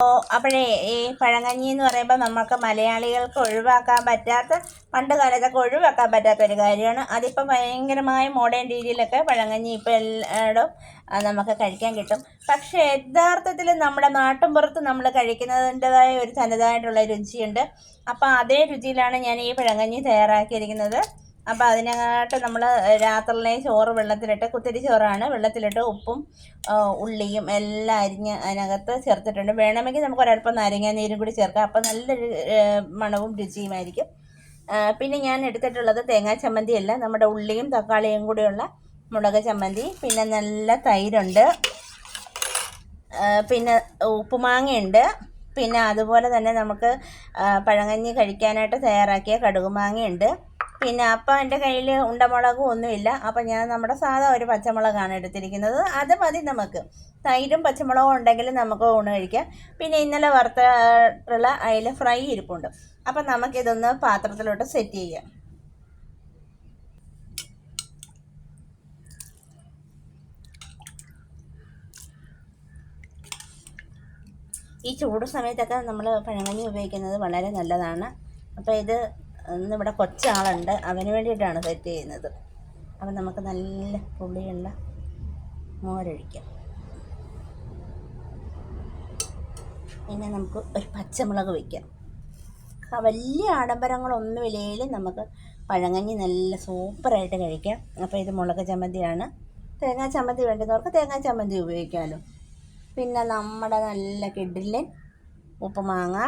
അപ്പോഴേ ഈ പഴങ്കഞ്ഞി എന്ന് പറയുമ്പോൾ നമുക്ക് മലയാളികൾക്ക് ഒഴിവാക്കാൻ പറ്റാത്ത, പണ്ട് കാലത്തൊക്കെ ഒഴിവാക്കാൻ പറ്റാത്ത ഒരു കാര്യമാണ്. അതിപ്പം ഭയങ്കരമായ മോഡേൺ രീതിയിലൊക്കെ പഴങ്കഞ്ഞി ഇപ്പം എല്ലായിടും നമുക്ക് കഴിക്കാൻ കിട്ടും. പക്ഷേ യഥാർത്ഥത്തിൽ നമ്മുടെ നാട്ടിൻപുറത്ത് നമ്മൾ കഴിക്കുന്നതിൻ്റെതായ ഒരു തനതായിട്ടുള്ള രുചിയുണ്ട്. അപ്പോൾ അതേ രുചിയിലാണ് ഞാൻ ഈ പഴങ്കഞ്ഞി തയ്യാറാക്കിയിരിക്കുന്നത്. അപ്പോൾ അതിനകത്ത് നമ്മൾ രാത്രിയിലെ ചോറ് വെള്ളത്തിലിട്ട്, കുത്തിരി ചോറാണ്, വെള്ളത്തിലിട്ട് ഉപ്പും ഉള്ളിയും എല്ലാം അരിഞ്ഞ് അതിനകത്ത് ചേർത്തിട്ടുണ്ട്. വേണമെങ്കിൽ നമുക്ക് ഒരല്പം നാരങ്ങ നീരും കൂടി ചേർക്കാം. അപ്പോൾ നല്ലൊരു മണവും രുചിയുമായിരിക്കും. പിന്നെ ഞാൻ എടുത്തിട്ടുള്ളത് തേങ്ങാ ചമ്മന്തി അല്ല, നമ്മുടെ ഉള്ളിയും തക്കാളിയും കൂടിയുള്ള മുളക് ചമ്മന്തി. പിന്നെ നല്ല തൈരുണ്ട്, പിന്നെ ഉപ്പുമാങ്ങയുണ്ട്, പിന്നെ അതുപോലെ തന്നെ നമുക്ക് പഴങ്കഞ്ഞി കഴിക്കാനായിട്ട് തയ്യാറാക്കിയ കടുകുമാങ്ങയുണ്ട്. പിന്നെ അപ്പം എൻ്റെ കയ്യിൽ ഉണ്ടമുളകും ഒന്നുമില്ല. അപ്പം ഞാൻ നമ്മുടെ സാധാ ഒരു പച്ചമുളകാണ് എടുത്തിരിക്കുന്നത്. അത് മതി നമുക്ക്. തൈരും പച്ചമുളകും ഉണ്ടെങ്കിൽ നമുക്ക് ഊണ് കഴിക്കാം. പിന്നെ ഇന്നലെ വറുത്തുള്ള അയില ഫ്രൈ ഇരിപ്പുണ്ട്. അപ്പം നമുക്കിതൊന്ന് പാത്രത്തിലോട്ട് സെറ്റ് ചെയ്യാം. ഈ ചൂട് സമയത്തൊക്കെ നമ്മൾ പഴങ്കഞ്ഞി ഉപയോഗിക്കുന്നത് വളരെ നല്ലതാണ്. അപ്പോൾ ഇത് ഇന്നിവിടെ കൊച്ചാളുണ്ട്, അവന് വേണ്ടിയിട്ടാണ് സെറ്റ് ചെയ്യുന്നത്. അപ്പം നമുക്ക് നല്ല പുളിയുള്ള മോരൊഴിക്കാം. പിന്നെ നമുക്ക് ഒരു പച്ചമുളക് വയ്ക്കാം. വലിയ ആഡംബരങ്ങളൊന്നുമില്ലെങ്കിലും നമുക്ക് പഴങ്കഞ്ഞി നല്ല സൂപ്പറായിട്ട് കഴിക്കാം. അപ്പോൾ ഇത് മുളക് ചമ്മന്തിയാണ്. തേങ്ങാ ചമ്മന്തി വേണ്ടുന്നവർക്ക് തേങ്ങാ ചമ്മന്തി ഉപയോഗിക്കാമല്ലോ. പിന്നെ നമ്മുടെ നല്ല കിടിലൻ ഉപ്പുമാങ്ങ,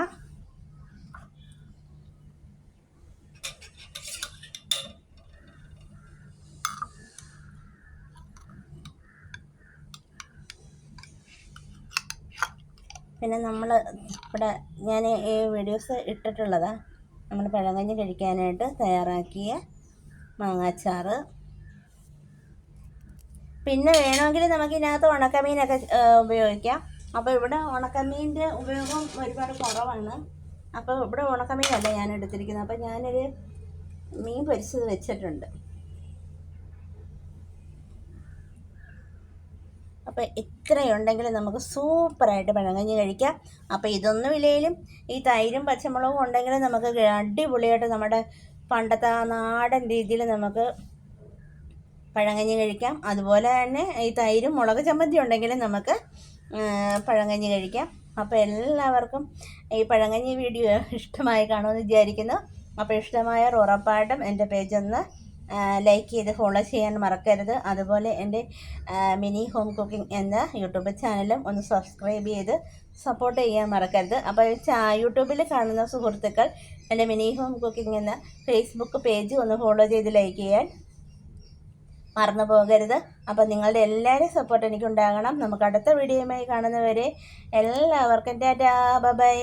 പിന്നെ നമ്മൾ ഇവിടെ ഞാൻ ഈ വീഡിയോസ് ഇട്ടിട്ടുള്ളതാണ് നമ്മൾ പഴങ്കഞ്ഞി കഴിക്കാനായിട്ട് തയ്യാറാക്കിയ മാങ്ങാച്ചാറ്. പിന്നെ വേണമെങ്കിൽ നമുക്ക് ഇതിനകത്ത് ഉണക്കമീനൊക്കെ ഉപയോഗിക്കാം. അപ്പോൾ ഇവിടെ ഉണക്കമീൻ്റെ ഉപയോഗം ഒരുപാട് കുറവാണ്. അപ്പോൾ ഇവിടെ ഉണക്കമീനല്ല ഞാൻ എടുത്തിരിക്കുന്നത്. അപ്പോൾ ഞാനൊരു മീൻ പൊരിച്ചത് വെച്ചിട്ടുണ്ട്. അപ്പോൾ ഇത്രയുണ്ടെങ്കിൽ നമുക്ക് സൂപ്പറായിട്ട് പഴങ്കഞ്ഞി കഴിക്കാം. അപ്പോൾ ഇതൊന്നും ഇല്ലെങ്കിലും ഈ തൈരും പച്ചമുളകും ഉണ്ടെങ്കിൽ നമുക്ക് അടിപൊളിയായിട്ട് നമ്മുടെ പണ്ടത്തെ ആ നാടൻ രീതിയിൽ നമുക്ക് പഴങ്കഞ്ഞി കഴിക്കാം. അതുപോലെ തന്നെ ഈ തൈരും മുളക് ചമ്മന്തി ഉണ്ടെങ്കിൽ നമുക്ക് പഴങ്കഞ്ഞി കഴിക്കാം. അപ്പോൾ എല്ലാവർക്കും ഈ പഴങ്കഞ്ഞി വീഡിയോ ഇഷ്ടമായി കാണുമെന്ന് വിചാരിക്കുന്നു. അപ്പോൾ ഇഷ്ടമായാൽ ഉറപ്പായിട്ടും എൻ്റെ പേജൊന്ന് ലൈക്ക് ചെയ്ത് ഫോളോ ചെയ്യാൻ മറക്കരുത്. അതുപോലെ എൻ്റെ മിനി ഹോം കുക്കിംഗ് എന്ന യൂട്യൂബ് ചാനലും ഒന്ന് സബ്സ്ക്രൈബ് ചെയ്ത് സപ്പോർട്ട് ചെയ്യാൻ മറക്കരുത്. അപ്പോൾ യൂട്യൂബിൽ കാണുന്ന സുഹൃത്തുക്കൾ എൻ്റെ മിനി ഹോം കുക്കിംഗ് എന്ന ഫേസ്ബുക്ക് പേജ് ഒന്ന് ഫോളോ ചെയ്ത് ലൈക്ക് ചെയ്യാൻ മറന്നു പോകരുത്. അപ്പോൾ നിങ്ങളുടെ എല്ലാവരുടെയും സപ്പോർട്ട് എനിക്കുണ്ടാകണം. നമുക്ക് അടുത്ത വീഡിയോയുമായി കാണുന്നവരെ എല്ലാവർക്കും ടാറ്റാ, ബൈ.